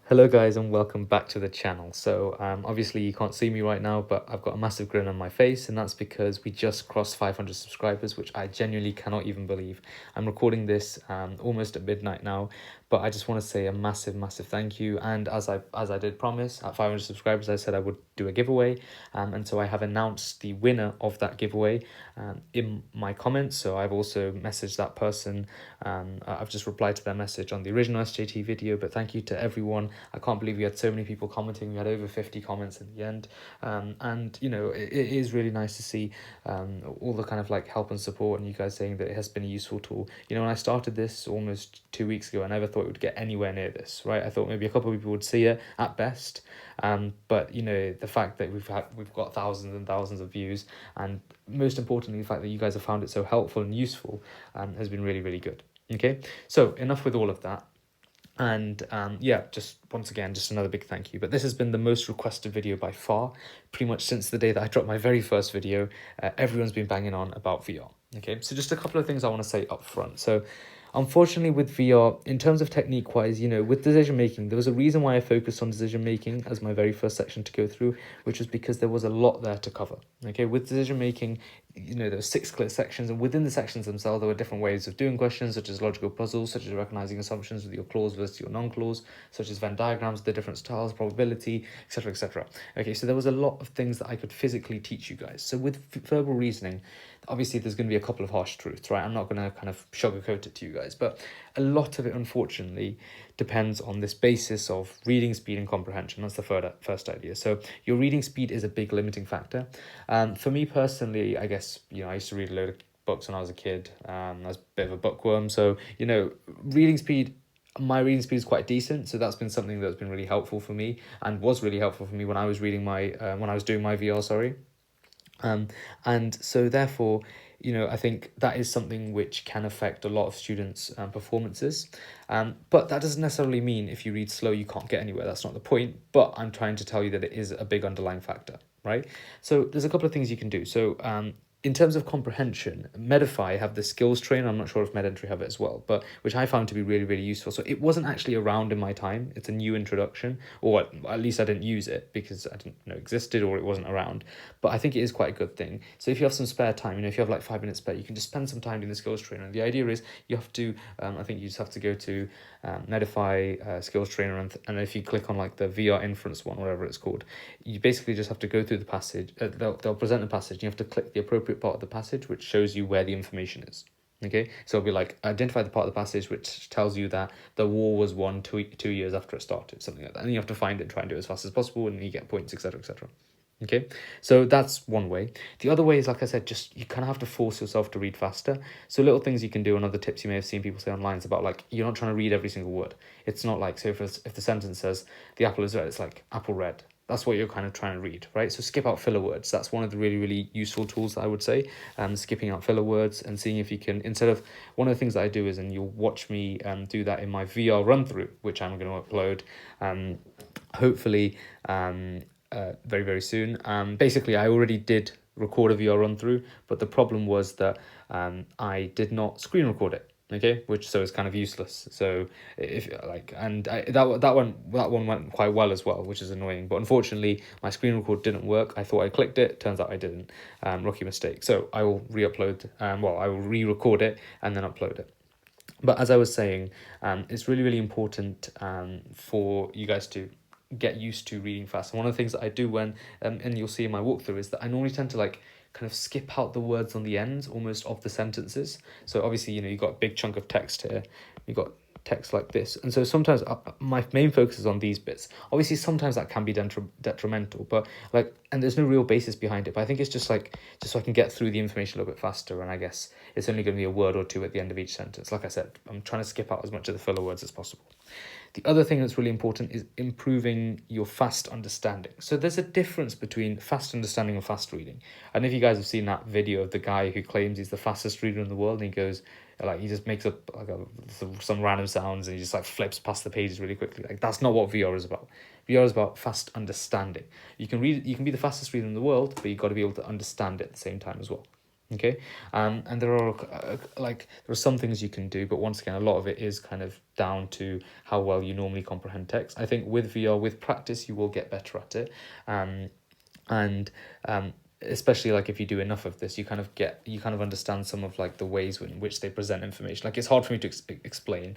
Hello guys and welcome back to the channel. Obviously you can't see me right now, but I've got a massive grin on my face, and that's because we just crossed 500 subscribers, which I genuinely cannot even believe. I'm recording this almost at midnight now, but I just want to say a massive thank you. And as I did promise, at 500 subscribers I said I would do a giveaway, and so I have announced the winner of that giveaway in my comments. So I've also messaged that person. I've just replied to their message on the original SJT video, but thank you to everyone. I can't believe we had so many people commenting. We had over 50 comments in the end. And you know, it is really nice to see all the kind of like help and support, and you guys saying that it has been a useful tool. You know, when I started this almost 2 weeks ago, I never thought it would get anywhere near this, right? I thought maybe a couple of people would see it at best. But you know, the fact that we've got thousands and thousands of views, and most importantly, the fact that you guys have found it so helpful and useful has been really good. Okay, so enough with all of that. And yeah, just once again, just another big thank you. But this has been the most requested video by far, pretty much since the day that I dropped my very first video. Everyone's been banging on about VR. Okay, so just a couple of things I want to say up front. So unfortunately with VR, in terms of technique wise, you know, with decision making, there was a reason why I focused on decision making as my very first section to go through, which was because there was a lot there to cover. Okay, with decision making, you know, there were 6 clear sections, and within the sections themselves there were different ways of doing questions, such as logical puzzles, such as recognizing assumptions with your clause versus your non-clause, such as Venn diagrams, the different styles, probability, etc. Okay, so there was a lot of things that I could physically teach you guys. So with verbal reasoning, obviously there's going to be a couple of harsh truths, right? I'm not going to kind of sugarcoat it to you guys, but a lot of it unfortunately depends on this basis of reading speed and comprehension. That's the first idea. So your reading speed is a big limiting factor. For me personally, I guess, you know, I used to read a load of books when I was a kid. I was a bit of a bookworm, so you know, my reading speed is quite decent, so that's been something that's been really helpful for me, and was really helpful for me when I was reading my when I was doing my VR, sorry. And so therefore, you know, I think that is something which can affect a lot of students' performances. But that doesn't necessarily mean if you read slow you can't get anywhere. That's not the point. But I'm trying to tell you that it is a big underlying factor, right? So there's a couple of things you can do. So in terms of comprehension, Medify have the skills trainer. I'm not sure if MedEntry have it as well, but which I found to be really useful. So it wasn't actually around in my time. It's a new introduction, or at least I didn't use it because I didn't know it existed, or it wasn't around. But I think it is quite a good thing. So if you have some spare time, you know, if you have like 5 minutes spare, you can just spend some time doing the skills trainer. And the idea is you have to, I think you just have to go to Medify skills trainer, and if you click on like the VR inference one, whatever it's called, you basically just have to go through the passage. They'll present the passage, and you have to click the appropriate part of the passage, which shows you where the information is. Okay, so it'll be like identify the part of the passage which tells you that the war was won 2 years after it started, something like that, and you have to find it and try and do it as fast as possible, and you get points, etc. Okay, so that's one way. The other way is, like I said, just you kind of have to force yourself to read faster. So little things you can do, and other tips you may have seen people say online is about like, you're not trying to read every single word. It's not like, so if the sentence says the apple is red, it's like apple red. That's what you're kind of trying to read, right? So skip out filler words. That's one of the really useful tools I would say. Skipping out filler words and seeing if you can, instead of, one of the things that I do is, and you'll watch me do that in my VR run through, which I'm going to upload hopefully very soon. Basically I already did record a VR run through, but the problem was that I did not screen record it. Okay, which so it's kind of useless. So if like, and that one went quite well as well, which is annoying. But unfortunately, my screen record didn't work. I thought I clicked it. Turns out I didn't. Rookie mistake. So I will re-upload. I will re-record it and then upload it. But as I was saying, it's really important for you guys to get used to reading fast. And one of the things that I do when, and you'll see in my walkthrough, is that I normally tend to like kind of skip out the words on the ends almost of the sentences. So obviously, you know, you've got a big chunk of text here. You've got text like this, and so sometimes my main focus is on these bits. Obviously sometimes that can be detrimental, but like, and there's no real basis behind it, but I think it's just like, just so I can get through the information a little bit faster, and I guess it's only going to be a word or two at the end of each sentence. Like I said, I'm trying to skip out as much of the filler words as possible. The other thing that's really important is improving your fast understanding. So there's a difference between fast understanding and fast reading. I don't know if you guys have seen that video of the guy who claims he's the fastest reader in the world, and he goes, like, he just makes up like some random sounds, and he just like flips past the pages really quickly. Like, that's not what VR is about. VR is about fast understanding. You can be the fastest reader in the world, but you've got to be able to understand it at the same time as well. Okay, and there are there are some things you can do, but once again, a lot of it is kind of down to how well you normally comprehend text. I think with VR, with practice, you will get better at it, and especially like if you do enough of this, you kind of understand some of like the ways in which they present information. Like it's hard for me to explain,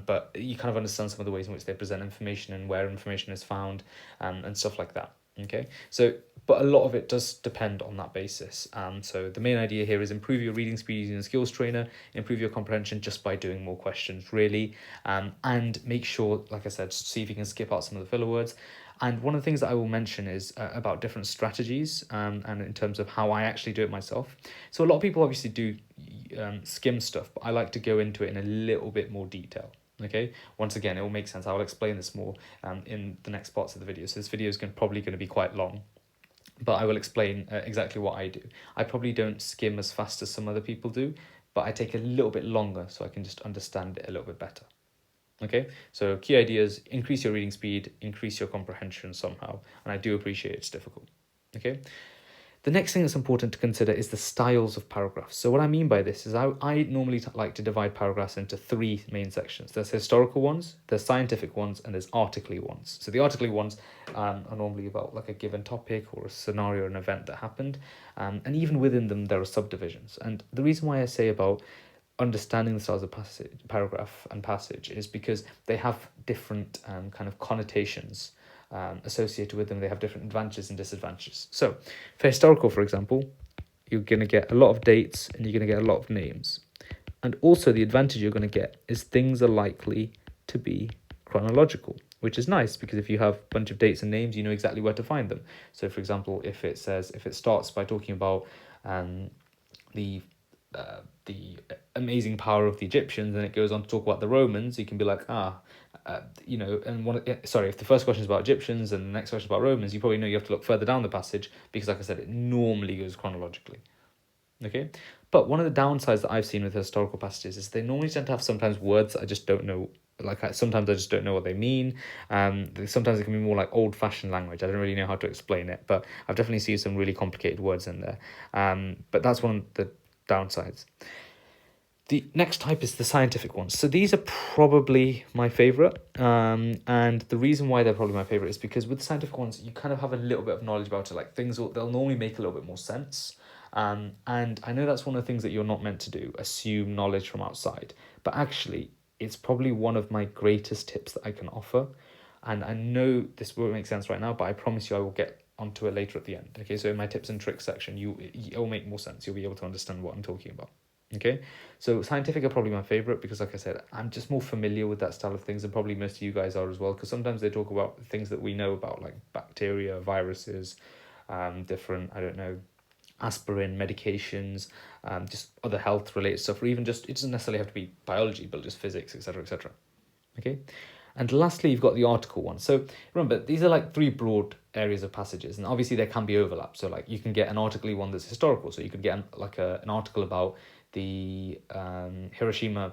but you kind of understand some of the ways in which they present information and where information is found, and stuff like that. Okay, so but a lot of it does depend on that basis. So the main idea here is improve your reading speed using a skills trainer, improve your comprehension just by doing more questions, really, and make sure, like I said, see if you can skip out some of the filler words. And one of the things that I will mention is about different strategies, and in terms of how I actually do it myself. So a lot of people obviously do skim stuff, but I like to go into it in a little bit more detail. Okay, once again, it will make sense. I will explain this more in the next parts of the video. So this video is probably going to be quite long, but I will explain exactly what I do. I probably don't skim as fast as some other people do, but I take a little bit longer so I can just understand it a little bit better. Okay, so key ideas: increase your reading speed, increase your comprehension somehow, and I do appreciate it's difficult. Okay, the next thing that's important to consider is the styles of paragraphs. So what I mean by this is I normally like to divide paragraphs into three main sections. There's historical ones, there's scientific ones, and there's articly ones. So the articly ones are normally about like a given topic or a scenario or an event that happened, and even within them there are subdivisions. And the reason why I say about understanding the styles of paragraph and passage is because they have different kind of connotations associated with them. They have different advantages and disadvantages. So for historical, for example, you're going to get a lot of dates and you're going to get a lot of names. And also the advantage you're going to get is things are likely to be chronological, which is nice because if you have a bunch of dates and names, you know exactly where to find them. So for example, if it starts by talking about the amazing power of the Egyptians, and it goes on to talk about the Romans, you can be like, if the first question is about Egyptians and the next question is about Romans, you probably know you have to look further down the passage because, like I said, it normally goes chronologically. Okay, but one of the downsides that I've seen with historical passages is they normally tend to have sometimes words that I just don't know. Sometimes I just don't know what they mean. Sometimes it can be more like old-fashioned language. I don't really know how to explain it, but I've definitely seen some really complicated words in there. But that's one of the downsides. The next type is the scientific ones. So these are probably my favorite. And the reason why they're probably my favorite is because with the scientific ones, you kind of have a little bit of knowledge about it. Like they'll normally make a little bit more sense. And I know that's one of the things that you're not meant to do, assume knowledge from outside. But actually, it's probably one of my greatest tips that I can offer. And I know this won't make sense right now, but I promise you I will get onto it later at the end. Okay, so in my tips and tricks section, it will make more sense. You'll be able to understand what I'm talking about. Okay, so scientific are probably my favorite because, like I said, I'm just more familiar with that style of things, and probably most of you guys are as well, because sometimes they talk about things that we know about, like bacteria, viruses, different, I don't know, aspirin, medications, just other health related stuff, or even just, it doesn't necessarily have to be biology, but just physics, etc., etc. Okay, and lastly, you've got the article one. So remember, these are like three broad areas of passages, and obviously there can be overlap. So like you can get an article one that's historical, so you could get an article about the Hiroshima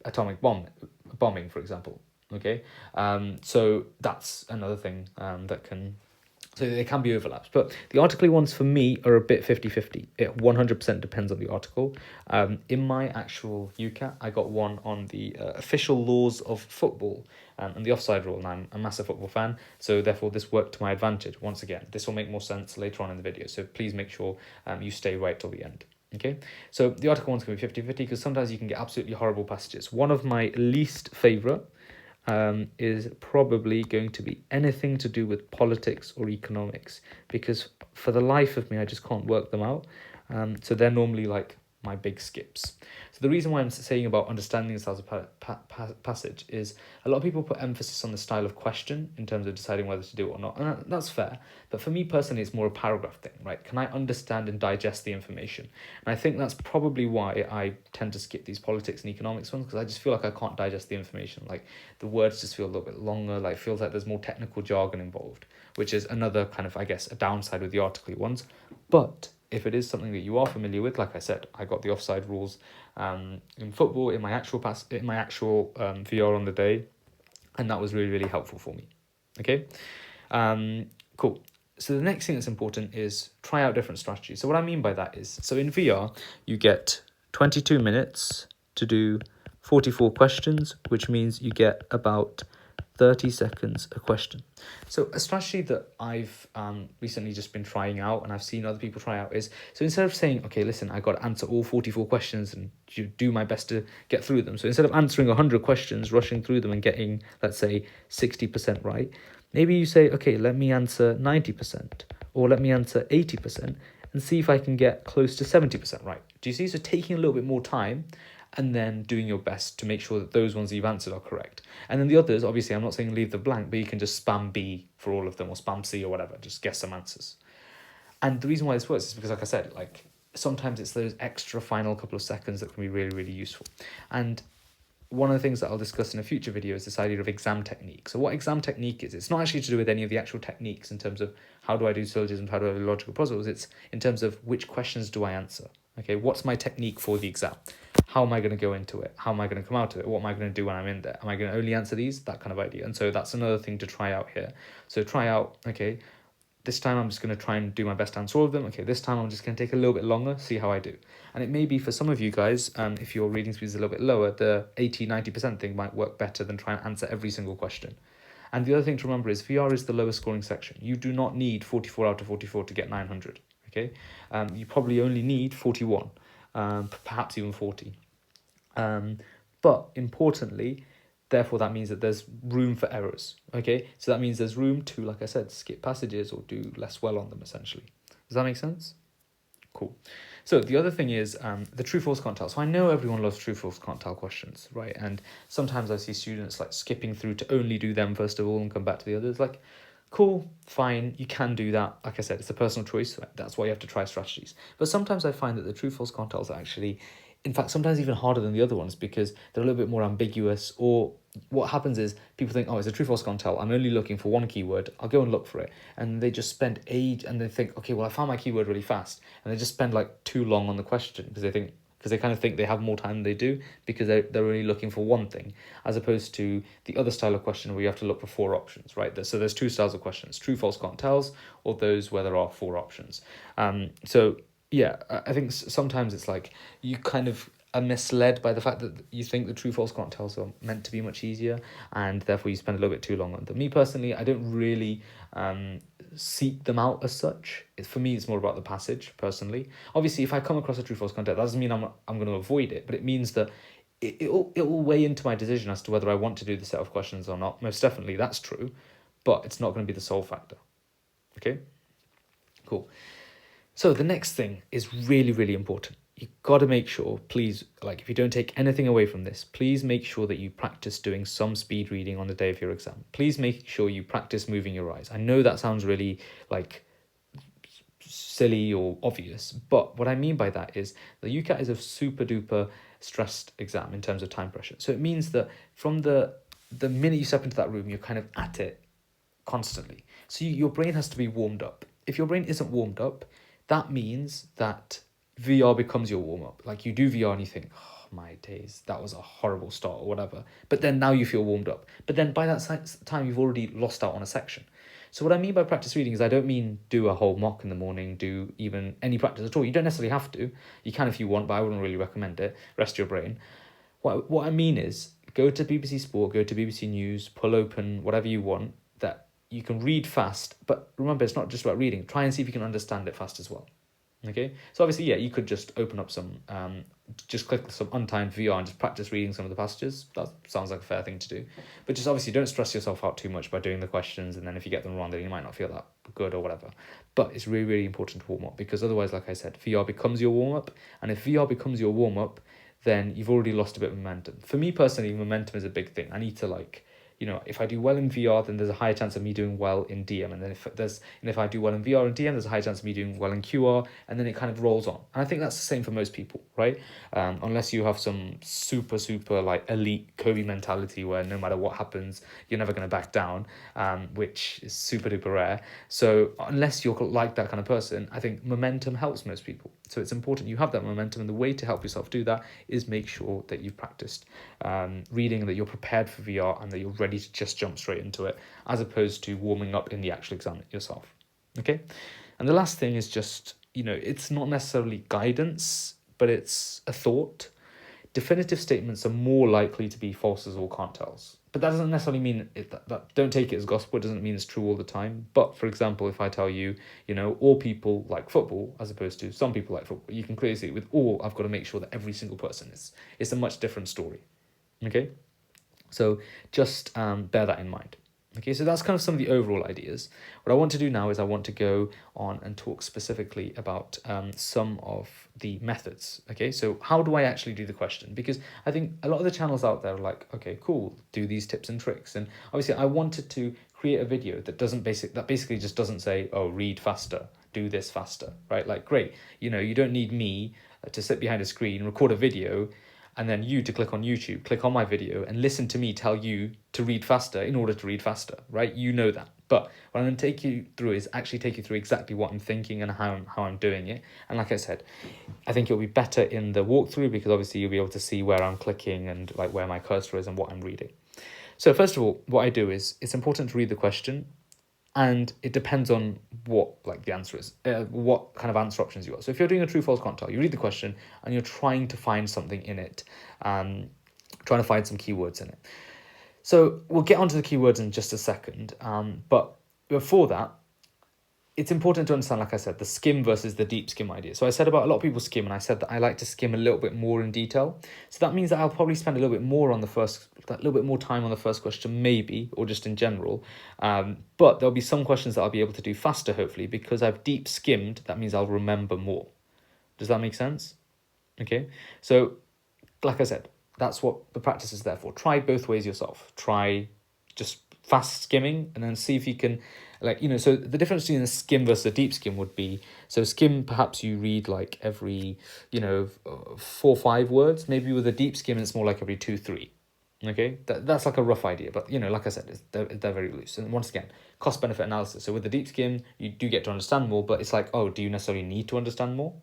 atomic bombing, for example. Okay, so that's another thing that can. So there can be overlaps, but the article ones for me are a bit 50-50. It 100% depends on the article. In my actual Ucat, I got one on the official laws of football and the offside rule, and I'm a massive football fan, so therefore this worked to my advantage. Once again, this will make more sense later on in the video, so please make sure you stay right till the end. Okay, so the article one's going to be 50-50 because sometimes you can get absolutely horrible passages. One of my least favourite is probably going to be anything to do with politics or economics, because for the life of me, I just can't work them out. So they're normally like my big skips. So the reason why I'm saying about understanding the styles of passage is a lot of people put emphasis on the style of question in terms of deciding whether to do it or not, and that's fair. But for me personally, it's more a paragraph thing, right? Can I understand and digest the information? And I think that's probably why I tend to skip these politics and economics ones, because I just feel like I can't digest the information. Like the words just feel a little bit longer, like feels like there's more technical jargon involved, which is another kind of, I guess, a downside with the article ones. But if it is something that you are familiar with, like I said, I got the offside rules in football in my actual VR on the day, and that was really, really helpful for me. Okay, cool. So the next thing that's important is try out different strategies. So what I mean by that is, so in VR, you get 22 minutes to do 44 questions, which means you get about 30 seconds a question. So a strategy that I've recently just been trying out, and I've seen other people try out, is, so instead of saying, okay, listen, I got to answer all 44 questions and you do my best to get through them. So instead of answering 100 questions, rushing through them and getting, let's say, 60% right, maybe you say, okay, let me answer 90%, or let me answer 80%, and see if I can get close to 70% right. Do you see? So taking a little bit more time and then doing your best to make sure that those ones that you've answered are correct. And then the others, obviously, I'm not saying leave the blank, but you can just spam B for all of them, or spam C, or whatever, just guess some answers. And the reason why this works is because, like I said, like sometimes it's those extra final couple of seconds that can be really, really useful. And one of the things that I'll discuss in a future video is this idea of exam technique. So what exam technique is, it's not actually to do with any of the actual techniques in terms of how do I do syllogisms, how do I do logical puzzles, it's in terms of which questions do I answer. Okay, what's my technique for the exam? How am I going to go into it? How am I going to come out of it? What am I going to do when I'm in there? Am I going to only answer these? That kind of idea. And so that's another thing to try out here. So try out, okay, this time I'm just going to try and do my best to answer all of them. Okay, this time I'm just going to take a little bit longer, see how I do. And it may be for some of you guys, if your reading speed is a little bit lower, the 80-90% thing might work better than trying to answer every single question. And the other thing to remember is VR is the lowest scoring section. You do not need 44 out of 44 to get 900, okay? You probably only need 41, perhaps even 40. But importantly, therefore, that means that there's room for errors, okay? So that means there's room to, like I said, skip passages or do less well on them, essentially. Does that make sense? Cool. So the other thing is the true-false can't tell. So I know everyone loves true-false can't tell questions, right? And sometimes I see students like skipping through to only do them first of all and come back to the others. Like, cool, fine, you can do that. Like I said, it's a personal choice. Right? That's why you have to try strategies. But sometimes I find that the true-false can't tells are actually, in fact, sometimes even harder than the other ones because they're a little bit more ambiguous, or what happens is people think, oh, it's a true false can't tell. I'm only looking for one keyword. I'll go and look for it. And they just spend age and they think, okay, well, I found my keyword really fast. And they just spend like too long on the question because they kind of think they have more time than they do because they're only looking for one thing, as opposed to the other style of question where you have to look for four options, right? So there's two styles of questions, true, false, can't tells, or those where there are four options. So yeah, I think sometimes it's like you kind of are misled by the fact that you think the true false can't tells are meant to be much easier, and therefore you spend a little bit too long on them. Me personally, I don't really seek them out as such. For me, it's more about the passage personally. Obviously, if I come across a true false can't tell, that doesn't mean I'm going to avoid it, but it means that it will weigh into my decision as to whether I want to do the set of questions or not. Most definitely, that's true, but it's not going to be the sole factor. Okay, cool. So the next thing is really, really important. You got to make sure, please, like if you don't take anything away from this, please make sure that you practice doing some speed reading on the day of your exam. Please make sure you practice moving your eyes. I know that sounds really like silly or obvious, but what I mean by that is the Ucat is a super duper stressed exam in terms of time pressure. So it means that from the minute you step into that room, you're kind of at it constantly. So your brain has to be warmed up. If your brain isn't warmed up, that means that VR becomes your warm-up. Like you do VR and you think, oh my days, that was a horrible start or whatever. But then now you feel warmed up. But then by that time, you've already lost out on a section. So what I mean by practice reading is I don't mean do a whole mock in the morning, do even any practice at all. You don't necessarily have to. You can if you want, but I wouldn't really recommend it. Rest your brain. What I mean is go to BBC Sport, go to BBC News, pull open whatever you want that you can read fast. But remember, it's not just about reading. Try and see if you can understand it fast as well. Okay, so obviously, yeah, you could just open up some, just click some untimed VR and just practice reading some of the passages. That sounds like a fair thing to do. But just obviously don't stress yourself out too much by doing the questions, and then if you get them wrong, then you might not feel that good or whatever. But it's really, really important to warm up, because otherwise, like I said, VR becomes your warm-up, and if VR becomes your warm-up, then you've already lost a bit of momentum. For me personally, momentum is a big thing. I need to if I do well in VR, then there's a higher chance of me doing well in DM. And then if I do well in VR and DM, there's a higher chance of me doing well in QR, and then it kind of rolls on. And I think that's the same for most people, right? Unless you have some super, super like elite Kobe mentality where no matter what happens, you're never going to back down, which is super duper rare. So unless you're like that kind of person, I think momentum helps most people. So it's important you have that momentum, and the way to help yourself do that is make sure that you've practiced reading, that you're prepared for VR, and that you're ready to just jump straight into it, as opposed to warming up in the actual exam yourself. Okay. And the last thing is just, it's not necessarily guidance, but it's a thought. Definitive statements are more likely to be falses or can't tells. But that doesn't necessarily mean that don't take it as gospel. It doesn't mean it's true all the time. But for example, if I tell you, all people like football as opposed to some people like football, you can clearly see with all, I've got to make sure that every single person is. It's a much different story. Okay, so just bear that in mind. Okay, so that's kind of some of the overall ideas. What I want to do now is I want to go on and talk specifically about some of the methods. Okay, so how do I actually do the question? Because I think a lot of the channels out there are like, okay, cool, do these tips and tricks. And obviously I wanted to create a video that basically just doesn't say, oh, read faster, do this faster, right? Like, great, you don't need me to sit behind a screen, record a video, and then you to click on YouTube, click on my video and listen to me tell you to read faster in order to read faster, right? You know that. But what I'm going to take you through is actually take you through exactly what I'm thinking and how I'm doing it. And like I said, I think it'll be better in the walkthrough because obviously you'll be able to see where I'm clicking and like where my cursor is and what I'm reading. So first of all, what I do is it's important to read the question, and it depends on what like the answer is, what kind of answer options you got. So if you're doing a true false can't tell, you read the question and you're trying to find something in it, trying to find some keywords in it. So we'll get onto the keywords in just a second, but before that, it's important to understand, like I said, the skim versus the deep skim idea. So I said about a lot of people skim, and I said that I like to skim a little bit more in detail. So that means that I'll probably spend a little bit more on that little bit more time on the first question, maybe, or just in general. But there'll be some questions that I'll be able to do faster, hopefully, because I've deep skimmed. That means I'll remember more. Does that make sense? Okay. So, like I said, that's what the practice is there for. Try both ways yourself. Try just fast skimming and then see if you can so the difference between a skim versus a deep skim would be, so skim perhaps you read like every 4 or 5 words. Maybe with a deep skim it's more like every 2 3. Okay, that's like a rough idea, but like I said, they're very loose. And once again, cost benefit analysis. So with the deep skim you do get to understand more, but it's like, oh, do you necessarily need to understand more?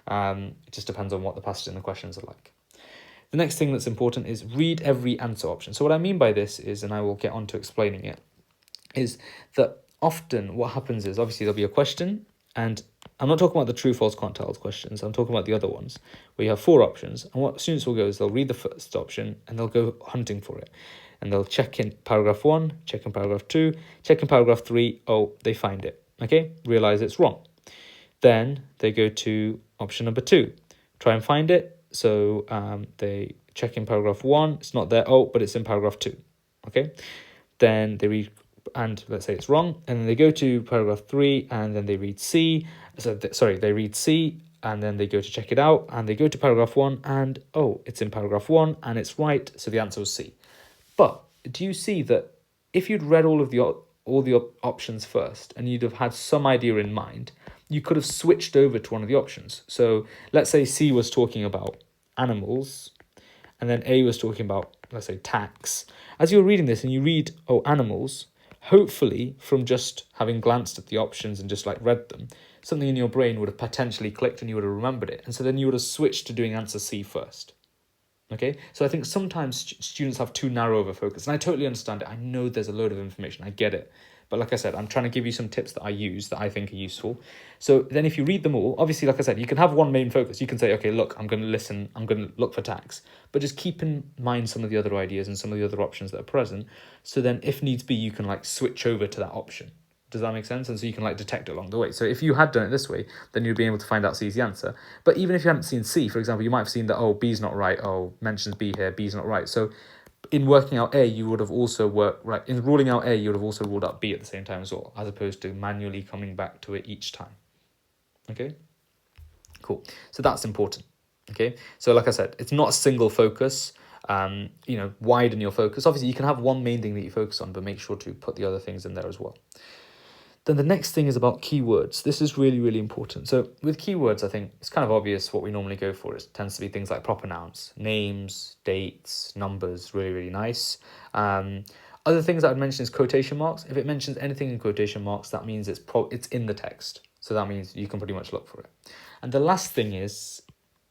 It just depends on what the passage and the questions are like. The next thing that's important is read every answer option. So what I mean by this is, and I will get on to explaining it, is that often what happens is obviously there'll be a question, and I'm not talking about the true, false, can't tell questions. I'm talking about the other ones where you have 4 options. And what students will go is they'll read the first option and they'll go hunting for it. And they'll check in paragraph 1, check in paragraph 2, check in paragraph 3. Oh, they find it. Okay, realize it's wrong. Then they go to option number 2, try and find it. So they check in paragraph 1, it's not there. Oh, but it's in paragraph 2. Okay, then they read, and let's say it's wrong, and then they go to paragraph 3 and then they read C. They read C and then they go to check it out and they go to paragraph 1 and oh, it's in paragraph 1 and it's right, so the answer was C. But do you see that if you'd read all the options first and you'd have had some idea in mind, you could have switched over to one of the options. So let's say C was talking about animals and then A was talking about, let's say, tax. As you're reading this and you read, oh, animals, hopefully from just having glanced at the options and just like read them, something in your brain would have potentially clicked and you would have remembered it. And so then you would have switched to doing answer C first. Okay, so I think sometimes students have too narrow of a focus, and I totally understand it. I know there's a load of information, I get it. But like I said, I'm trying to give you some tips that I use that I think are useful. So then if you read them all, obviously, like I said, you can have one main focus. You can say, okay, look, I'm going to listen, I'm going to look for tax. But just keep in mind some of the other ideas and some of the other options that are present. So then if needs be, you can like switch over to that option. Does that make sense? And so you can like detect it along the way. So if you had done it this way, then you'd be able to find out C is the answer. But even if you hadn't seen C, for example, you might have seen that, oh, B's not right. Oh, mentions B here, B's not right. So in working out A, you would have also in ruling out A, you would have also ruled out B at the same time as well, as opposed to manually coming back to it each time. Okay, cool. So that's important. Okay, so like I said, it's not a single focus. Widen your focus. Obviously, you can have one main thing that you focus on, but make sure to put the other things in there as well. Then the next thing is about keywords. This is really, really important. So with keywords, I think it's kind of obvious what we normally go for. It tends to be things like proper nouns, names, dates, numbers, really, really nice. Other things that I'd mention is quotation marks. If it mentions anything in quotation marks, that means it's in the text. So that means you can pretty much look for it. And the last thing is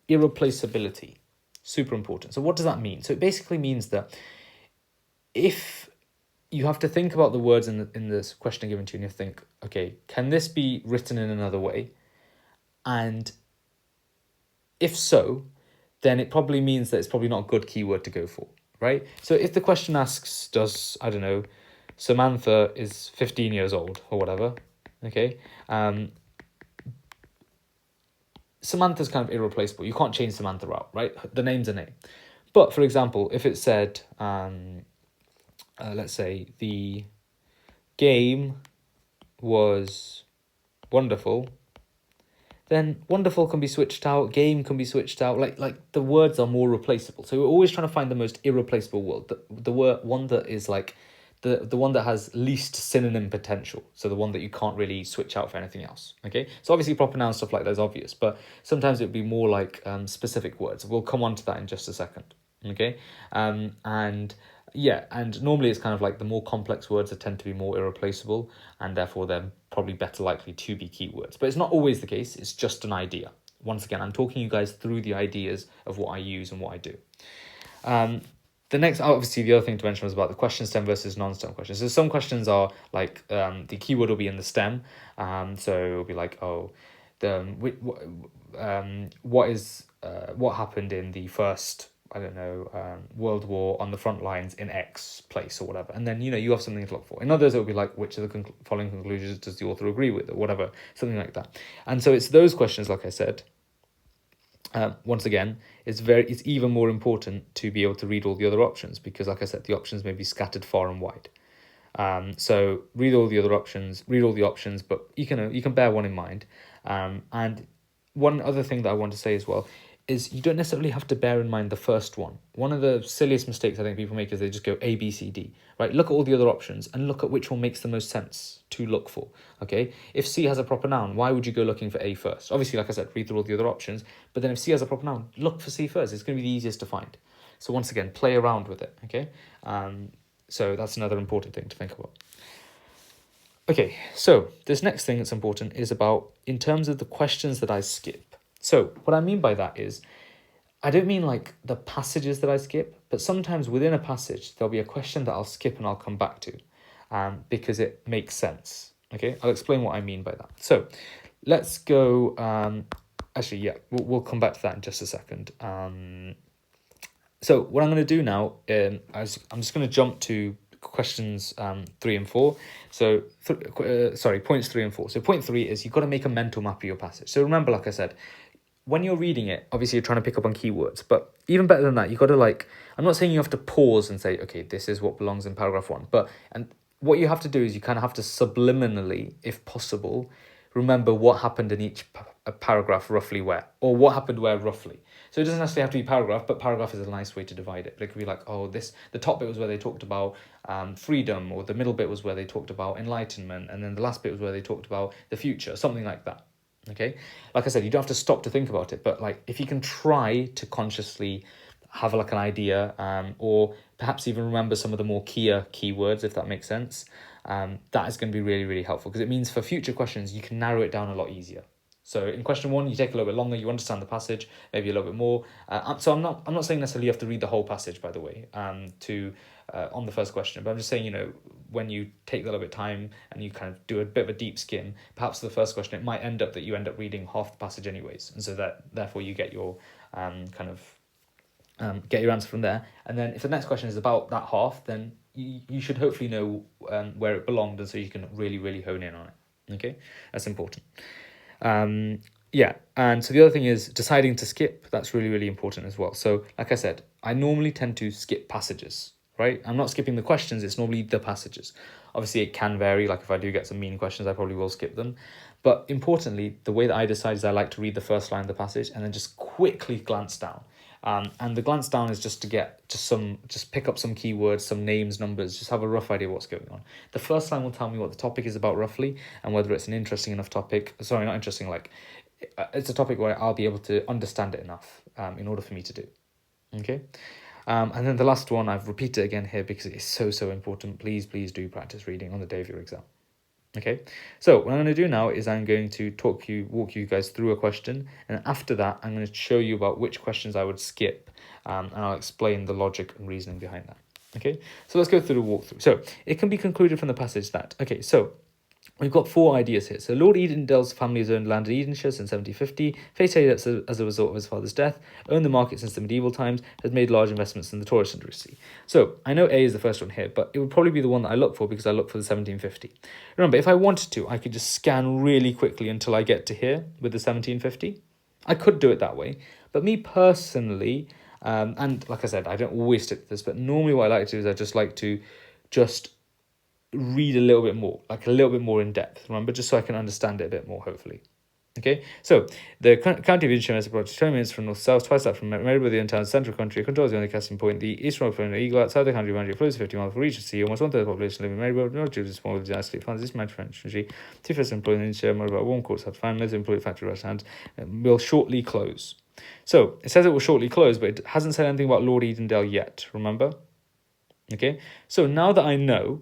irreplaceability. Super important. So what does that mean? So it basically means that if you have to think about the words in this question given to you, and you think, okay, can this be written in another way? And if so, then it probably means that it's probably not a good keyword to go for, right? So if the question asks, does, I don't know, Samantha is 15 years old or whatever, okay? Samantha's kind of irreplaceable. You can't change Samantha out, right? The name's a name. But for example, if it said, let's say the game was wonderful, then wonderful can be switched out, game can be switched out. Like the words are more replaceable. So we're always trying to find the most irreplaceable word. The word one that is like the one that has least synonym potential. So the one that you can't really switch out for anything else. Okay. So obviously proper noun stuff like that is obvious, but sometimes it would be more like specific words. We'll come on to that in just a second. Okay. And yeah, and normally it's kind of like the more complex words that tend to be more irreplaceable, and therefore they're probably better likely to be keywords. But it's not always the case, it's just an idea. Once again, I'm talking you guys through the ideas of what I use and what I do. The next, obviously, the other thing to mention was about the question stem versus non-stem questions. So some questions are like the keyword will be in the stem. So it'll be like, oh, what happened in the first, I don't know, World War on the front lines in X place or whatever. And then, you have something to look for. In others, it will be like, which of the following conclusions does the author agree with or whatever, something like that. And so it's those questions, like I said, once again, it's even more important to be able to read all the other options because, like I said, the options may be scattered far and wide. So read all the other options, but you can bear one in mind. And one other thing that I want to say as well is you don't necessarily have to bear in mind the first one. One of the silliest mistakes I think people make is they just go A, B, C, D, right? Look at all the other options and look at which one makes the most sense to look for, okay? If C has a proper noun, why would you go looking for A first? Obviously, like I said, read through all the other options, but then if C has a proper noun, look for C first. It's going to be the easiest to find. So once again, play around with it, okay? So that's another important thing to think about. Okay, so this next thing that's important is about in terms of the questions that I skip. So what I mean by that is, I don't mean like the passages that I skip, but sometimes within a passage, there'll be a question that I'll skip and I'll come back to because it makes sense. Okay, I'll explain what I mean by that. So let's go, actually, yeah, we'll come back to that in just a second. So what I'm going to do now, I'm just going to jump to questions 3 and 4. So, points 3 and 4. So point 3 is you've got to make a mental map of your passage. So remember, like I said, when you're reading it, obviously you're trying to pick up on keywords, but even better than that, you've got to I'm not saying you have to pause and say, okay, this is what belongs in paragraph 1, and what you have to do is you kind of have to subliminally, if possible, remember what happened in each paragraph roughly where, or what happened where roughly. So it doesn't necessarily have to be paragraph, but paragraph is a nice way to divide it. But it could be like, oh, the top bit was where they talked about freedom, or the middle bit was where they talked about enlightenment, and then the last bit was where they talked about the future, something like that. Okay, like I said, you don't have to stop to think about it, but like if you can try to consciously have like an idea, or perhaps even remember some of the more keywords, if that makes sense, that is going to be really, really helpful because it means for future questions you can narrow it down a lot easier. So in question 1, you take a little bit longer, you understand the passage, maybe a little bit more. So I'm not saying necessarily you have to read the whole passage, by the way, on the first question, but I'm just saying, when you take a little bit of time and you kind of do a bit of a deep skim, perhaps the first question, it might end up that you end up reading half the passage anyways. And so that therefore you get your get your answer from there. And then if the next question is about that half, then you should hopefully know where it belonged, and so you can really, really hone in on it. Okay, that's important. Yeah, and so the other thing is deciding to skip. That's really, really important as well. So like I said, I normally tend to skip passages, right? I'm not skipping the questions, it's normally the passages. Obviously it can vary, like if I do get some mean questions, I probably will skip them. But importantly, the way that I decide is I like to read the first line of the passage and then just quickly glance down. And the glance down is just to get just pick up some keywords, some names, numbers, just have a rough idea what's going on. The first line will tell me what the topic is about roughly, and whether it's an interesting enough topic. Sorry, not interesting, like it's a topic where I'll be able to understand it enough in order for me to do. Okay. And then the last one, I've repeated again here because it is so important. Please do practice reading on the day of your exam. Okay, so what I'm going to do now is I'm going to walk you guys through a question, and after that I'm going to show you about which questions I would skip, and I'll explain the logic and reasoning behind that. Okay, so let's go through the walkthrough. So it can be concluded from the passage that, okay, so we've got 4 ideas here. So Lord Edendale's family has owned land in Edenshire since 1750, faced as a result of his father's death, owned the market since the medieval times, has made large investments in the tourist industry. So I know A is the first one here, but it would probably be the one that I look for because I look for the 1750. Remember, if I wanted to, I could just scan really quickly until I get to here with the 1750. I could do it that way, but me personally, and like I said, I don't always stick to this, but normally what I like to do is I just like to just read a little bit more, like a little bit more in depth, remember, just so I can understand it a bit more, hopefully. Okay, so the county of Edenshire is about 20 minutes from north to south, twice that from Meribor, the entire central country, controls the only casting point, the eastern road from Ucat, south of the country boundary, flows 50 miles from reach of sea, almost 1/3 of the population living in Meribor, not due to small disaster, funds this much French energy, 2/5 employed in Edenshire, more about 1/4 have families, employed factory restaurants, will shortly close. So it says it will shortly close, but it hasn't said anything about Lord Edendale yet, remember? Okay, so now that I know,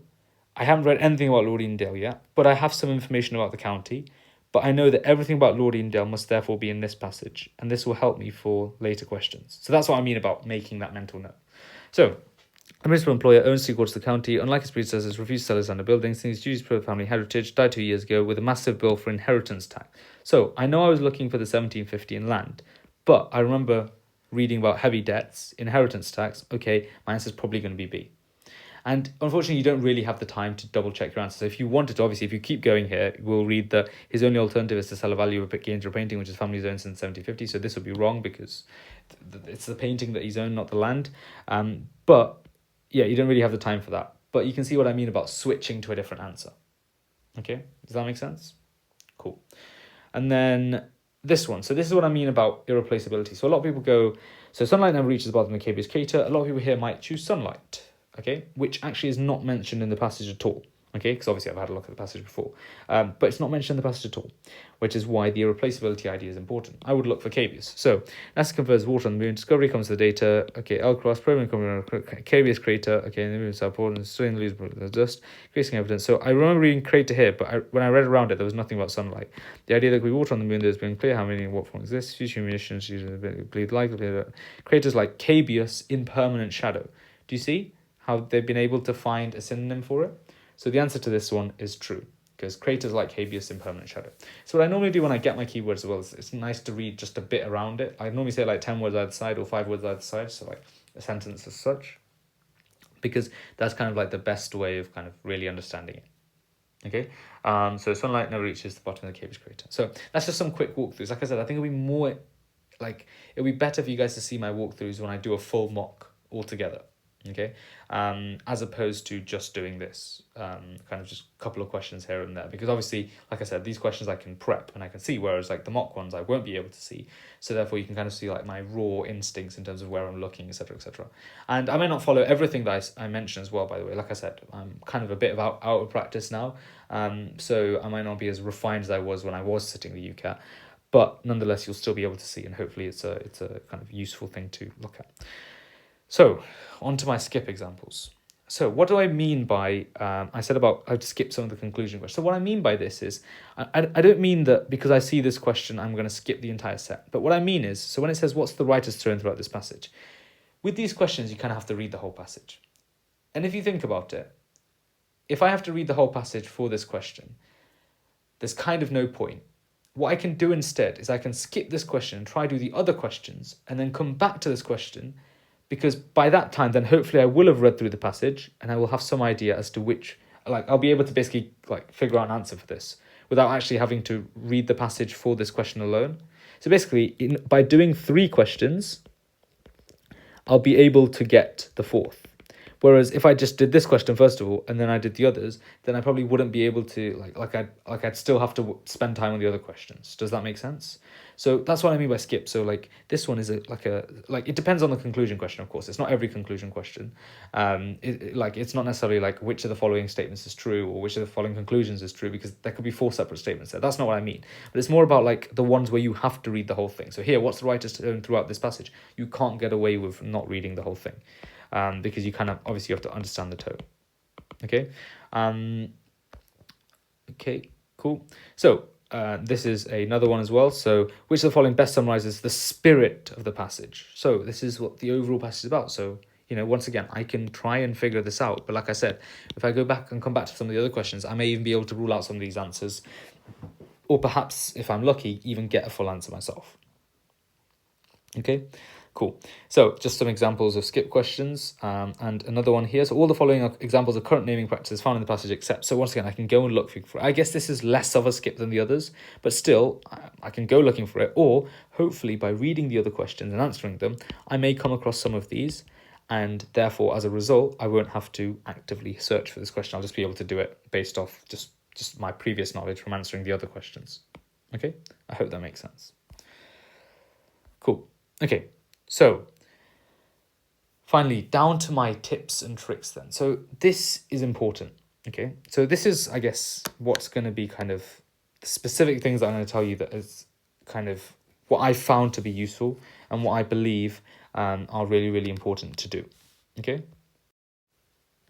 I haven't read anything about Lord Edendale yet, but I have some information about the county. But I know that everything about Lord Edendale must therefore be in this passage, and this will help me for later questions. So that's what I mean about making that mental note. So, a municipal employer owns 3/4 of the county. Unlike his predecessors, refused to sell his land and buildings. Things duties per family heritage. Died 2 years ago with a massive bill for inheritance tax. So I know I was looking for the 1750 in land, but I remember reading about heavy debts, inheritance tax. Okay, my answer is probably going to be B. And unfortunately, you don't really have the time to double check your answer. So if you wanted to, obviously, if you keep going here, we'll read that his only alternative is to sell a value of gains or painting, which is family's owned since 1750. So this would be wrong because it's the painting that he's owned, not the land. But yeah, you don't really have the time for that. But you can see what I mean about switching to a different answer. Okay, does that make sense? Cool. And then this one. So this is what I mean about irreplaceability. So a lot of people go, so sunlight never reaches the bottom of the Cabius crater. A lot of people here might choose sunlight. Okay, which actually is not mentioned in the passage at all. Okay, because obviously I've had a look at the passage before, but it's not mentioned in the passage at all, which is why the irreplaceability idea is important. I would look for Cabius. So NASA confers water on the moon. Discovery comes to the data. Okay, L-Cross, probing Cabius crater. Okay, and the moon south pole and swing the dust, creating evidence. So I remember reading crater here, but when I read around it, there was nothing about sunlight. The idea that we water on the moon, there's been clear how many and what form exists. Future emissions believed likely. Craters like Cabius in permanent shadow. Do you see how they've been able to find a synonym for it? So the answer to this one is true, because craters like Cabius in permanent shadow. So what I normally do when I get my keywords as well is it's nice to read just a bit around it. I normally say like 10 words either side or 5 words either side, so like a sentence as such, because that's kind of like the best way of kind of really understanding it. Okay, so sunlight never reaches the bottom of the Cabius crater. So that's just some quick walkthroughs. Like I said, I think it'll be better for you guys to see my walkthroughs when I do a full mock altogether. Okay, as opposed to just doing this kind of just a couple of questions here and there, because obviously, like I said, these questions I can prep and I can see, whereas like the mock ones I won't be able to see. So therefore you can kind of see like my raw instincts in terms of where I'm looking, etc., etc. And I may not follow everything that I mentioned as well, by the way. Like I said, I'm kind of a bit of out of practice now, so I might not be as refined as I was when I was sitting the Ucat, but nonetheless you'll still be able to see, and hopefully it's a kind of useful thing to look at. So, on to my skip examples. So, what do I mean by, I've skipped some of the conclusion questions. So, what I mean by this is, I don't mean that because I see this question, I'm going to skip the entire set. But what I mean is, so when it says, what's the writer's tone throughout this passage? With these questions, you kind of have to read the whole passage. And if you think about it, if I have to read the whole passage for this question, there's kind of no point. What I can do instead is I can skip this question and try do the other questions, and then come back to this question, because by that time, then hopefully I will have read through the passage and I will have some idea as to which, like, I'll be able to basically like figure out an answer for this without actually having to read the passage for this question alone. So basically, by doing 3 questions, I'll be able to get the 4th. Whereas if I just did this question first of all, and then I did the others, then I probably wouldn't be able to I'd still have to spend time on the other questions. Does that make sense? So that's what I mean by skip. So like this one is it depends on the conclusion question, of course. It's not every conclusion question. It's not necessarily like which of the following statements is true or which of the following conclusions is true, because there could be 4 separate statements there. That's not what I mean. But it's more about like the ones where you have to read the whole thing. So here, what's the writer's tone throughout this passage? You can't get away with not reading the whole thing. Because you kind of obviously have to understand the tone. Okay. Okay, cool. So this is another one as well. So which of the following best summarizes the spirit of the passage? So this is what the overall passage is about. So once again, I can try and figure this out. But like I said, if I go back and come back to some of the other questions, I may even be able to rule out some of these answers, or perhaps, if I'm lucky, even get a full answer myself. Okay, cool. So just some examples of skip questions, and another one here. So all the following are examples of current naming practices found in the passage except. So once again, I can go and look for it. I guess this is less of a skip than the others, but still, I can go looking for it. Or hopefully by reading the other questions and answering them, I may come across some of these, and therefore, as a result, I won't have to actively search for this question. I'll just be able to do it based off just my previous knowledge from answering the other questions. Okay, I hope that makes sense. Cool. Okay, so finally, down to my tips and tricks then. So this is important, okay? So this is, I guess, what's going to be kind of the specific things that I'm going to tell you that is kind of what I found to be useful and what I believe are really, really important to do, okay?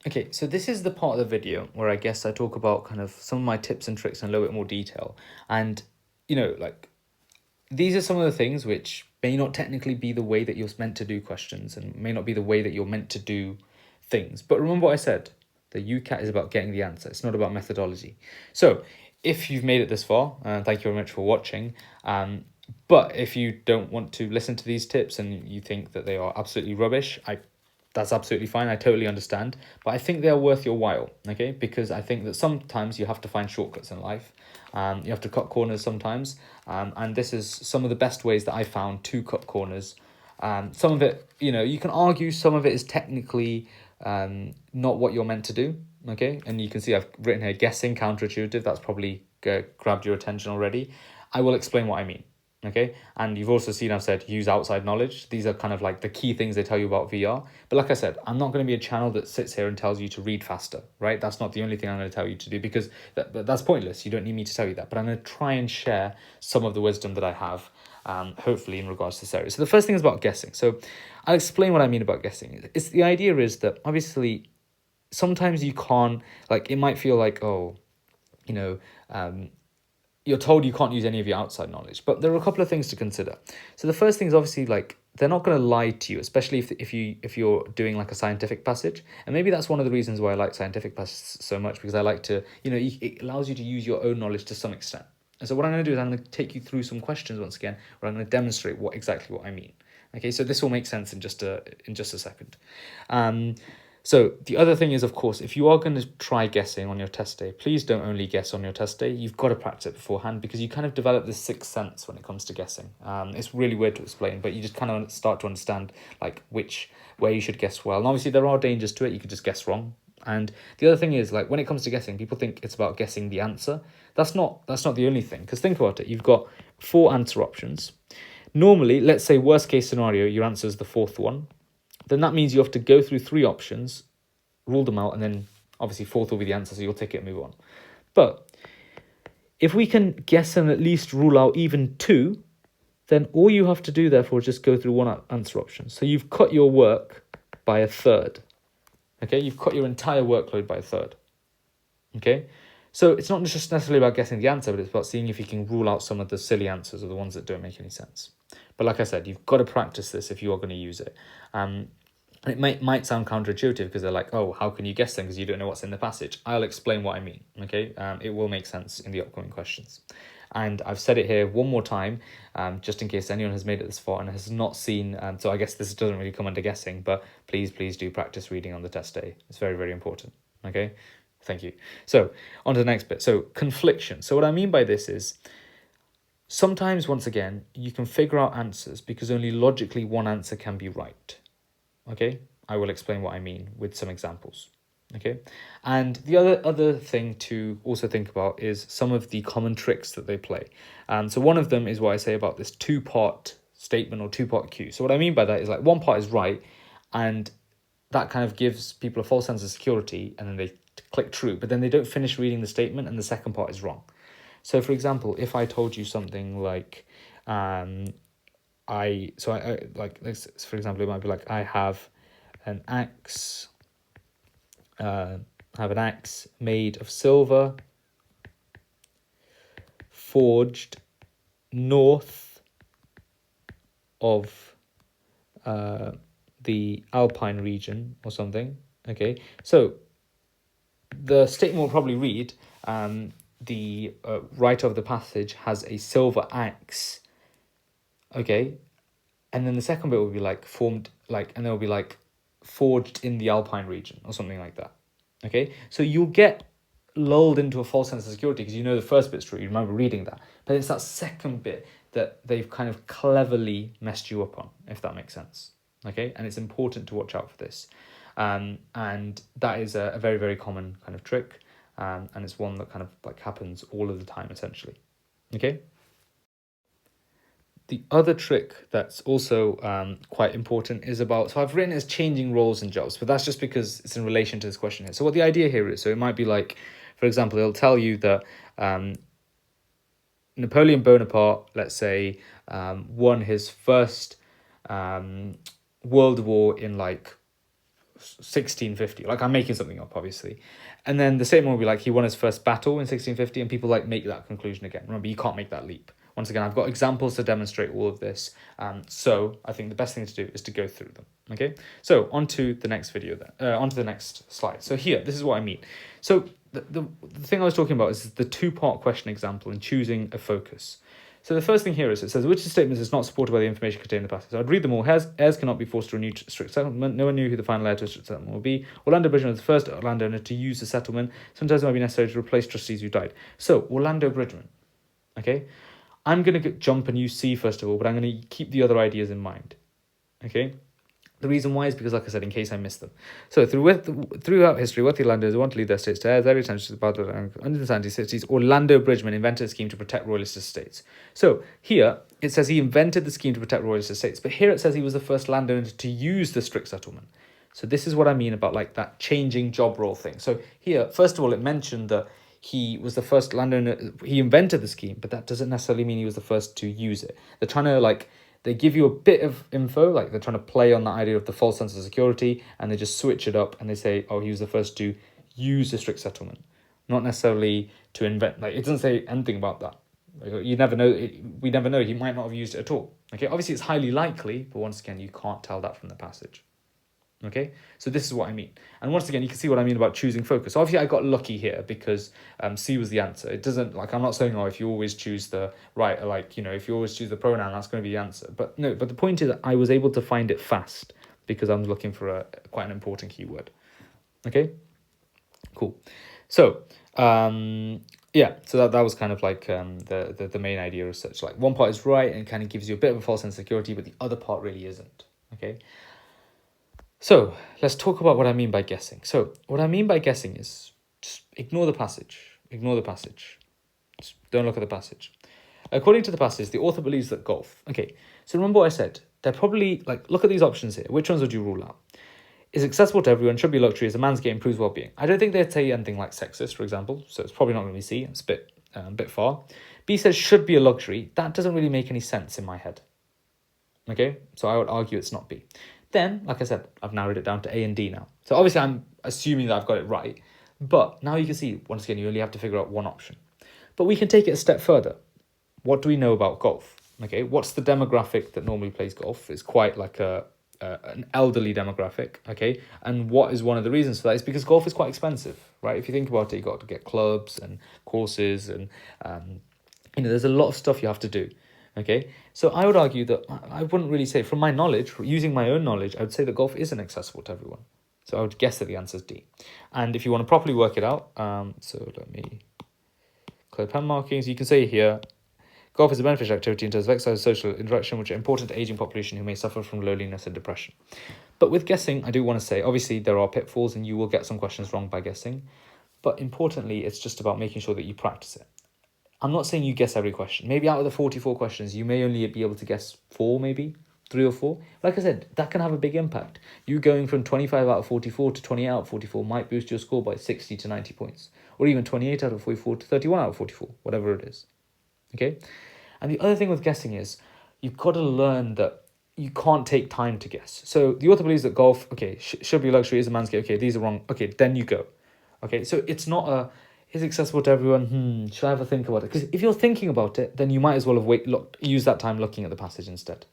Okay, so this is the part of the video where I guess I talk about kind of some of my tips and tricks in a little bit more detail. And, these are some of the things which may not technically be the way that you're meant to do questions and may not be the way that you're meant to do things. But remember what I said, the Ucat is about getting the answer. It's not about methodology. So if you've made it this far, thank you very much for watching. But if you don't want to listen to these tips and you think that they are absolutely rubbish, that's absolutely fine. I totally understand. But I think they're worth your while, okay? Because I think that sometimes you have to find shortcuts in life. You have to cut corners sometimes. And this is some of the best ways that I found to cut corners. Some of it, you can argue some of it is technically not what you're meant to do, okay? And you can see I've written here, guessing counterintuitive. That's probably grabbed your attention already. I will explain what I mean. Okay, and you've also seen I've said use outside knowledge. These are kind of like the key things they tell you about VR. But like I said, I'm not going to be a channel that sits here and tells you to read faster, right? That's not the only thing I'm going to tell you to do, because that's pointless. You don't need me to tell you that. But I'm going to try and share some of the wisdom that I have, hopefully, in regards to this area. So the first thing is about guessing. So I'll explain what I mean about guessing. The idea is that obviously sometimes you can't, like, it might feel like, you're told you can't use any of your outside knowledge, but there are a couple of things to consider. So the first thing is obviously, like, they're not going to lie to you, especially if you're doing like a scientific passage. And maybe that's one of the reasons why I like scientific passages so much, because I like to, it allows you to use your own knowledge to some extent. And so what I'm going to do is I'm going to take you through some questions once again, where I'm going to demonstrate exactly what I mean. Okay, so this will make sense in just a second. So the other thing is, of course, if you are going to try guessing on your test day, please don't only guess on your test day. You've got to practice it beforehand, because you kind of develop this sixth sense when it comes to guessing. It's really weird to explain, but you just kind of start to understand like where you should guess well. And obviously there are dangers to it. You could just guess wrong. And the other thing is, like, when it comes to guessing, people think it's about guessing the answer. That's not the only thing, because think about it. You've got 4 answer options. Normally, let's say worst case scenario, your answer is the 4th one. Then that means you have to go through 3 options, rule them out, and then obviously 4th will be the answer, so you'll take it and move on. But if we can guess and at least rule out even 2, then all you have to do, therefore, is just go through 1 answer option. So you've cut your work by a third. Okay, you've cut your entire workload by a third. Okay, so it's not just necessarily about guessing the answer, but it's about seeing if you can rule out some of the silly answers or the ones that don't make any sense. But like I said, you've got to practice this if you are going to use it. It might sound counterintuitive, because they're like, oh, how can you guess them because you don't know what's in the passage? I'll explain what I mean, okay? It will make sense in the upcoming questions. And I've said it here one more time, just in case anyone has made it this far and has not seen, so I guess this doesn't really come under guessing, but please do practice reading on the test day. It's very, very important, okay? Thank you. So on to the next bit. So confliction. So what I mean by this is, sometimes, once again, you can figure out answers because only logically one answer can be right. Okay, I will explain what I mean with some examples. Okay, and the other thing to also think about is some of the common tricks that they play. So one of them is what I say about this 2-part statement or 2-part cue. So what I mean by that is, like, one part is right, and that kind of gives people a false sense of security, and then they click true, but then they don't finish reading the statement, and the second part is wrong. So for example, if I told you something like, for example, it might be like, I have an axe made of silver, forged north of the Alpine region or something. Okay, so the statement will probably read, the writer of the passage has a silver axe. Okay, and then the second bit will be like formed, like, and there will be like forged in the Alpine region or something like that. Okay, so you'll get lulled into a false sense of security because you know the first bit's true, you remember reading that, but it's that second bit that they've kind of cleverly messed you up on, if that makes sense. Okay, and it's important to watch out for this, and that is a very, very common kind of trick, and it's one that kind of like happens all of the time essentially. Okay. The other trick that's also quite important is about, so I've written as changing roles and jobs, but that's just because it's in relation to this question here. So what the idea here is, so it might be like, for example, it'll tell you that Napoleon Bonaparte, let's say, won his first world war in like 1650. Like, I'm making something up, obviously. And then the statement will be like, he won his first battle in 1650, and people like make that conclusion again. Remember, you can't make that leap. Once again, I've got examples to demonstrate all of this. So I think the best thing to do is to go through them. Okay, so on to the next video then, on to the next slide. So here, this is what I mean. So the thing I was talking about is the two-part question example and choosing a focus. So the first thing here is, it says, which of the statements is not supported by the information contained in the passage? So I'd read them all. Heirs cannot be forced to renew strict settlement. No one knew who the final heir to a strict settlement will be. Orlando Bridgman was the first landowner to use the settlement. Sometimes it might be necessary to replace trustees who died. So, Orlando Bridgman, okay? I'm going to jump and use C first of all, but I'm going to keep the other ideas in mind, okay? The reason why is because, like I said, in case I missed them. So throughout history, wealthy landowners want to leave their estates to heirs. Every time about under the 1960s, Orlando Bridgman invented a scheme to protect royalist estates. So here it says he invented the scheme to protect royalist estates, but here it says he was the first landowner to use the strict settlement. So this is what I mean about like that changing job role thing. So here, first of all, it mentioned that he was the first landowner. He invented the scheme, but that doesn't necessarily mean he was the first to use it. They're trying to like. They give you a bit of info, like they're trying to play on that idea of the false sense of security, and they just switch it up and they say, oh, he was the first to use the strict settlement, not necessarily to invent. Like, it doesn't say anything about that. Like, you never know. We never know. He might not have used it at all. Okay, obviously it's highly likely, but once again, you can't tell that from the passage. Okay, so this is what I mean. And once again, you can see what I mean about choosing focus. Obviously, I got lucky here because C was the answer. It doesn't, like, I'm not saying, oh, if you always choose the right, like, you know, if you always choose the pronoun, that's going to be the answer. But no, but the point is that I was able to find it fast because I was looking for quite an important keyword. Okay, cool. So, yeah, so that was kind of like the main idea as such. Like, one part is right and kind of gives you a bit of a false sense of security, but the other part really isn't. Okay. So let's talk about what I mean by guessing. So what I mean by guessing is just ignore the passage. Ignore the passage. Just don't look at the passage. According to the passage, the author believes that golf. Okay, so remember what I said. They're probably like, look at these options here. Which ones would you rule out? Is accessible to everyone, should be luxury, as a man's game, improves well-being. I don't think they'd say anything like sexist, for example. So it's probably not going to be C. It's a bit far. B says should be a luxury. That doesn't really make any sense in my head. Okay, so I would argue it's not B. Then, like I said, I've narrowed it down to A and D now. So obviously I'm assuming that I've got it right. But now you can see, once again, you only have to figure out one option. But we can take it a step further. What do we know about golf? Okay, what's the demographic that normally plays golf? It's quite like an elderly demographic, okay? And what is one of the reasons for that is because golf is quite expensive, right? If you think about it, you've got to get clubs and courses and, there's a lot of stuff you have to do. Okay, so I would argue that I wouldn't really say, from my knowledge, using my own knowledge, I would say that golf isn't accessible to everyone. So I would guess that the answer is D. And if you want to properly work it out, so let me clear pen markings. You can say here, golf is a beneficial activity in terms of exercise and social interaction, which are important to aging population who may suffer from loneliness and depression. But with guessing, I do want to say, obviously there are pitfalls and you will get some questions wrong by guessing. But importantly, it's just about making sure that you practice it. I'm not saying you guess every question. Maybe out of the 44 questions, you may only be able to guess 4, maybe 3 or 4. Like I said, that can have a big impact. You going from 25 out of 44 to 28 out of 44 might boost your score by 60 to 90 points. Or even 28 out of 44 to 31 out of 44, whatever it is. Okay? And the other thing with guessing is, you've got to learn that you can't take time to guess. So the author believes that golf, okay, should be luxury, is a man's game. Okay, these are wrong. Okay, then you go. Okay, so it's not a... is accessible to everyone? Should I have a think about it? Because if you're thinking about it, then you might as well have used that time looking at the passage instead.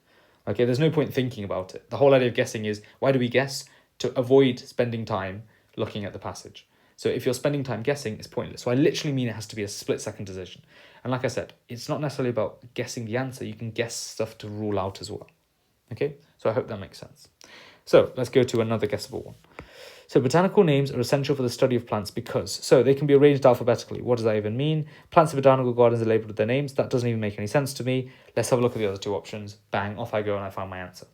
Okay, there's no point thinking about it. The whole idea of guessing is, why do we guess? To avoid spending time looking at the passage. So if you're spending time guessing, it's pointless. So I literally mean it has to be a split-second decision. And like I said, it's not necessarily about guessing the answer. You can guess stuff to rule out as well. Okay, so I hope that makes sense. So let's go to another guessable one. So botanical names are essential for the study of plants because, so they can be arranged alphabetically. What does that even mean? Plants in botanical gardens are labelled with their names. That doesn't even make any sense to me. Let's have a look at the other two options. Bang, off I go and I found my answer.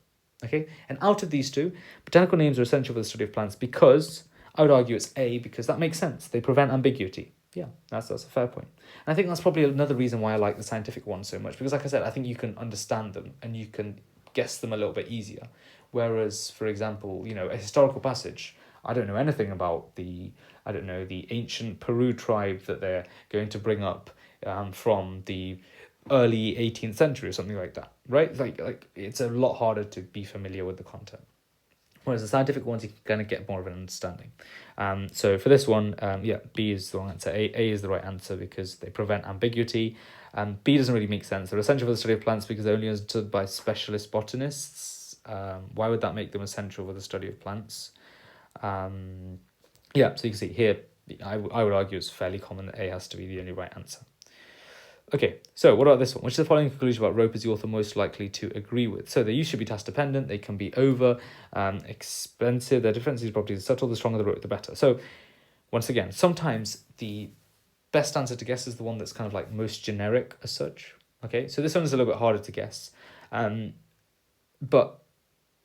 Okay, and out of these two, botanical names are essential for the study of plants because, I would argue it's A, because that makes sense. They prevent ambiguity. Yeah, that's a fair point. And I think that's probably another reason why I like the scientific ones so much, because like I said, I think you can understand them and you can guess them a little bit easier. Whereas, for example, a historical passage, I don't know anything about the ancient Peru tribe that they're going to bring up from the early 18th century or something like that, right? Like it's a lot harder to be familiar with the content. Whereas the scientific ones, you can kind of get more of an understanding. So for this one, B is the wrong answer. A is the right answer because they prevent ambiguity. B doesn't really make sense. They're essential for the study of plants because they're only understood by specialist botanists. Why would that make them essential for the study of plants? So you can see here, I would argue it's fairly common that A has to be the only right answer. Okay, so what about this one? Which is the following conclusion about rope is the author most likely to agree with? So they use should be task dependent, they can be over, expensive, their differences properties are subtle, the stronger the rope, the better. So once again, sometimes the best answer to guess is the one that's kind of like most generic as such. Okay, so this one is a little bit harder to guess. But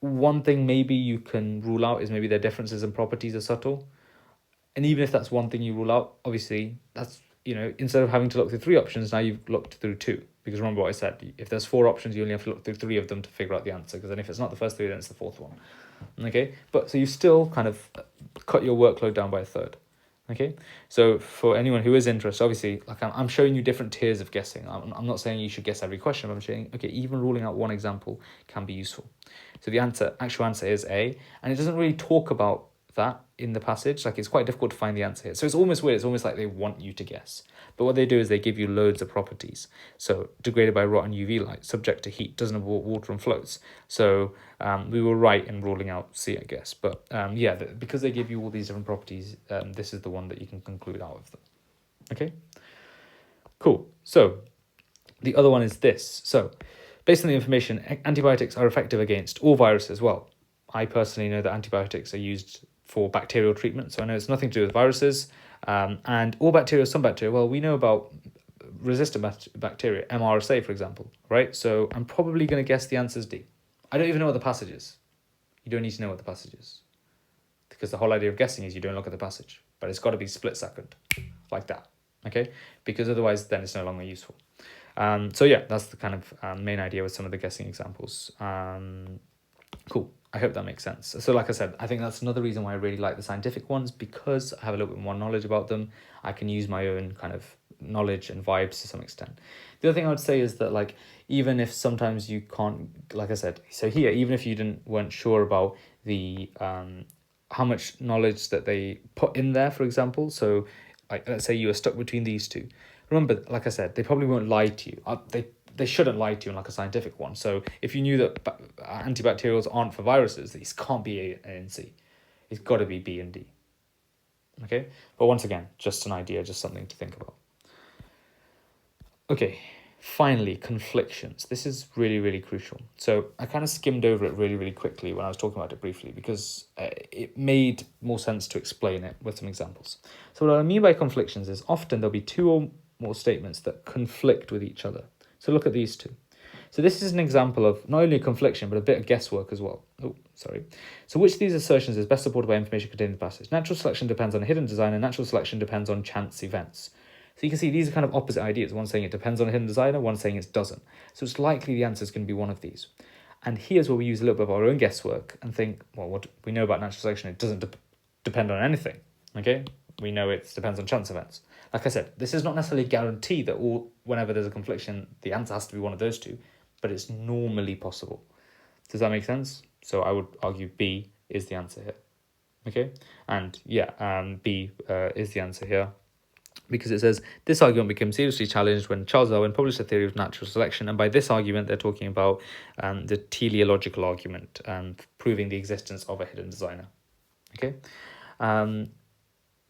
one thing maybe you can rule out is maybe their differences and properties are subtle. And even if that's one thing you rule out, obviously that's, instead of having to look through three options, now you've looked through two. Because remember what I said, if there's four options, you only have to look through three of them to figure out the answer. Because then if it's not the first three, then it's the fourth one. Okay, but so you still kind of cut your workload down by a third. Okay, so for anyone who is interested, obviously, like I'm showing you different tiers of guessing. I'm not saying you should guess every question, but I'm saying, okay, even ruling out one example can be useful. So the actual answer is A, and it doesn't really talk about that in the passage. Like it's quite difficult to find the answer here. So it's almost weird. It's almost like they want you to guess. But what they do is they give you loads of properties. So degraded by rotten UV light, subject to heat, doesn't have water and floats. So we were right in ruling out C, I guess. But because they give you all these different properties, this is the one that you can conclude out of them. Okay, cool. So the other one is this. So based on the information, antibiotics are effective against all viruses. Well, I personally know that antibiotics are used for bacterial treatment, so I know it's nothing to do with viruses. And all bacteria, some bacteria, well, we know about resistant bacteria, MRSA, for example, right? So I'm probably going to guess the answer is D. I don't even know what the passage is. You don't need to know what the passage is. Because the whole idea of guessing is you don't look at the passage. But it's got to be split second, like that, okay? Because otherwise then it's no longer useful. That's the kind of main idea with some of the guessing examples. Cool. I hope that makes sense. So like I said, I think that's another reason why I really like the scientific ones, because I have a little bit more knowledge about them. I can use my own kind of knowledge and vibes to some extent. The other thing I would say is that, like, even if sometimes you can't, like I said, so here, even if you weren't sure about the how much knowledge that they put in there, for example, so like let's say you were stuck between these two. Remember, like I said, they probably won't lie to you. They shouldn't lie to you in like a scientific one. So if you knew that antibacterials aren't for viruses, these can't be A and C. It's got to be B and D. Okay? But once again, just an idea, just something to think about. Okay, finally, conflictions. This is really, really crucial. So I kind of skimmed over it really, really quickly when I was talking about it briefly, because it made more sense to explain it with some examples. So what I mean by conflictions is often there'll be two or more statements that conflict with each other. So look at these two. So this is an example of not only a confliction, but a bit of guesswork as well. So which of these assertions is best supported by information contained in the passage? Natural selection depends on a hidden designer. Natural selection depends on chance events. So you can see these are kind of opposite ideas. One saying it depends on a hidden designer, one saying it doesn't. So it's likely the answer is going to be one of these. And here's where we use a little bit of our own guesswork and think, well, what we know about natural selection, it doesn't depend on anything. Okay? We know it depends on chance events. Like I said, this is not necessarily a guarantee that whenever there's a confliction, the answer has to be one of those two, but it's normally possible. Does that make sense? So I would argue B is the answer here. Okay? And B is the answer here. because it says this argument became seriously challenged when Charles Darwin published a theory of natural selection, and by this argument they're talking about the teleological argument, proving the existence of a hidden designer. Okay,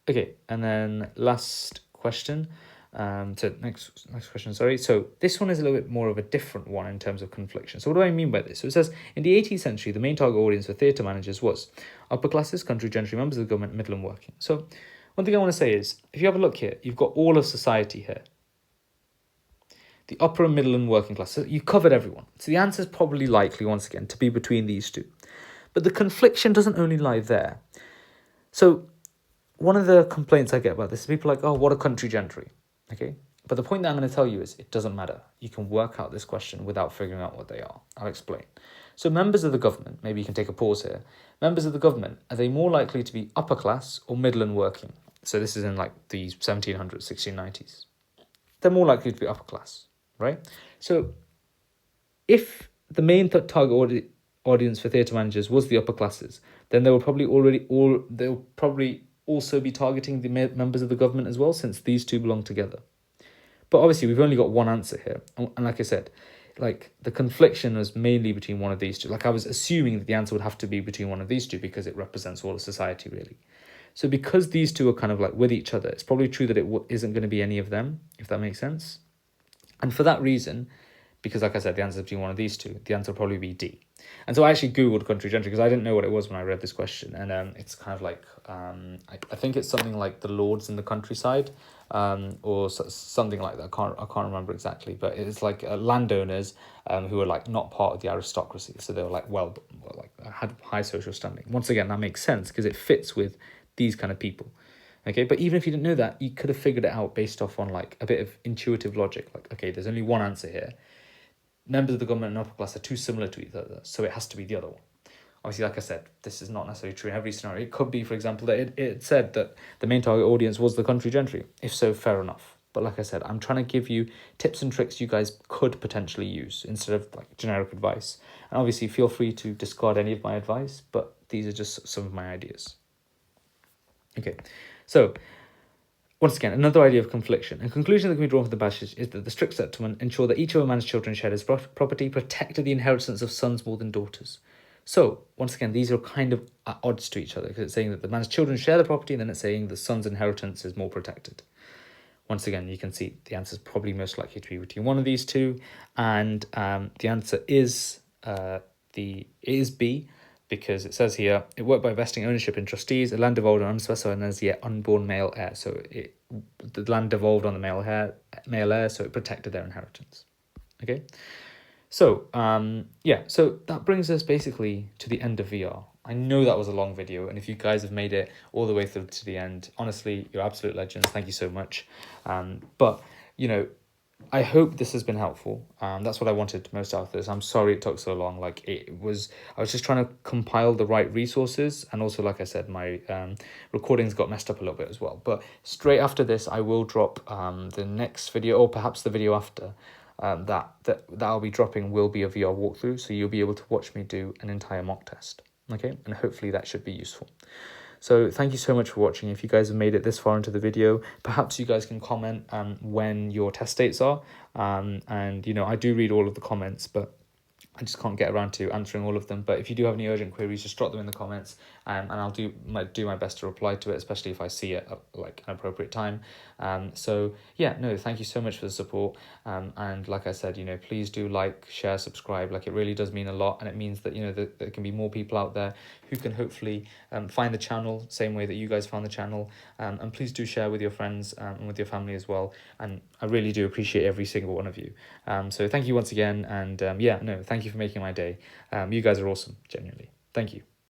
okay, and then last question. So next question, sorry. So this one is a little bit more of a different one in terms of confliction. So what do I mean by this? So it says, in the 18th century, the main target audience for theatre managers was upper classes, country gentry, members of the government, middle and working. So one thing I want to say is, if you have a look here, you've got all of society here. The upper and middle and working class. So you've covered everyone. So the answer is probably likely, once again, to be between these two. But the confliction doesn't only lie there. So one of the complaints I get about this is people are like, oh, what are country gentry? Okay, but the point that I'm going to tell you is it doesn't matter. You can work out this question without figuring out what they are. I'll explain. So members of the government, maybe you can take a pause here. Members of the government, are they more likely to be upper class or middle and working? So this is in like the 1700s, 1690s. They're more likely to be upper class, right? So if the main target audience for theatre managers was the upper classes, then they will probably also be targeting the members of the government as well, since these two belong together. But obviously we've only got one answer here, and like I said, like the confliction was mainly between one of these two. Like I was assuming that the answer would have to be between one of these two because it represents all of society, really. So because these two are kind of like with each other, it's probably true that it isn't going to be any of them, if that makes sense. And for that reason, because like I said, the answer is between one of these two, the answer will probably be D. And so I actually Googled country gentry because I didn't know what it was when I read this question. And it's kind of like, I think it's something like the lords in the countryside, or something like that. I can't remember exactly, but it's like landowners who were like not part of the aristocracy. So they were like, had high social standing. Once again, that makes sense because it fits with these kind of people. Okay, but even if you didn't know that, you could have figured it out based off on like a bit of intuitive logic. Like, okay, there's only one answer here. Members of the government and upper class are too similar to each other, so it has to be the other one. Obviously, like I said, this is not necessarily true in every scenario. It could be, for example, that it said that the main target audience was the country gentry. If so, fair enough. But like I said, I'm trying to give you tips and tricks you guys could potentially use instead of like generic advice. And obviously, feel free to discard any of my advice, but these are just some of my ideas. Okay, so once again, another idea of confliction. A conclusion that can be drawn from the passage is that the strict settlement ensured that each of a man's children shared his property, protected the inheritance of sons more than daughters. So, once again, these are kind of at odds to each other, because it's saying that the man's children share the property, and then it's saying the son's inheritance is more protected. Once again, you can see the answer is probably most likely to be between one of these two, and the answer is B, because it says here, it worked by vesting ownership in trustees, a land devolved on unspecified and as yet unborn male heir. So the land devolved on the male heir, so it protected their inheritance. Okay, so so that brings us basically to the end of VR. I know that was a long video, and if you guys have made it all the way through to the end, honestly, you're absolute legends. Thank you so much. But I hope this has been helpful. That's what I wanted most out of this. I'm sorry it took so long. I was just trying to compile the right resources, and also, like I said, my recordings got messed up a little bit as well. But straight after this, I will drop the next video, or perhaps the video after that I'll be dropping will be a VR walkthrough, so you'll be able to watch me do an entire mock test. Okay, and hopefully that should be useful. So thank you so much for watching. If you guys have made it this far into the video, perhaps you guys can comment when your test dates are. And I do read all of the comments, but I just can't get around to answering all of them. But if you do have any urgent queries, just drop them in the comments, and I'll do my best to reply to it, especially if I see it at like an appropriate time. Thank you so much for the support. And like I said, please do like, share, subscribe. Like, it really does mean a lot, and it means that that there can be more people out there who can hopefully find the channel same way that you guys found the channel. And please do share with your friends and with your family as well. And I really do appreciate every single one of you. So thank you once again, and thank you for making my day. You guys are awesome, genuinely. Thank you.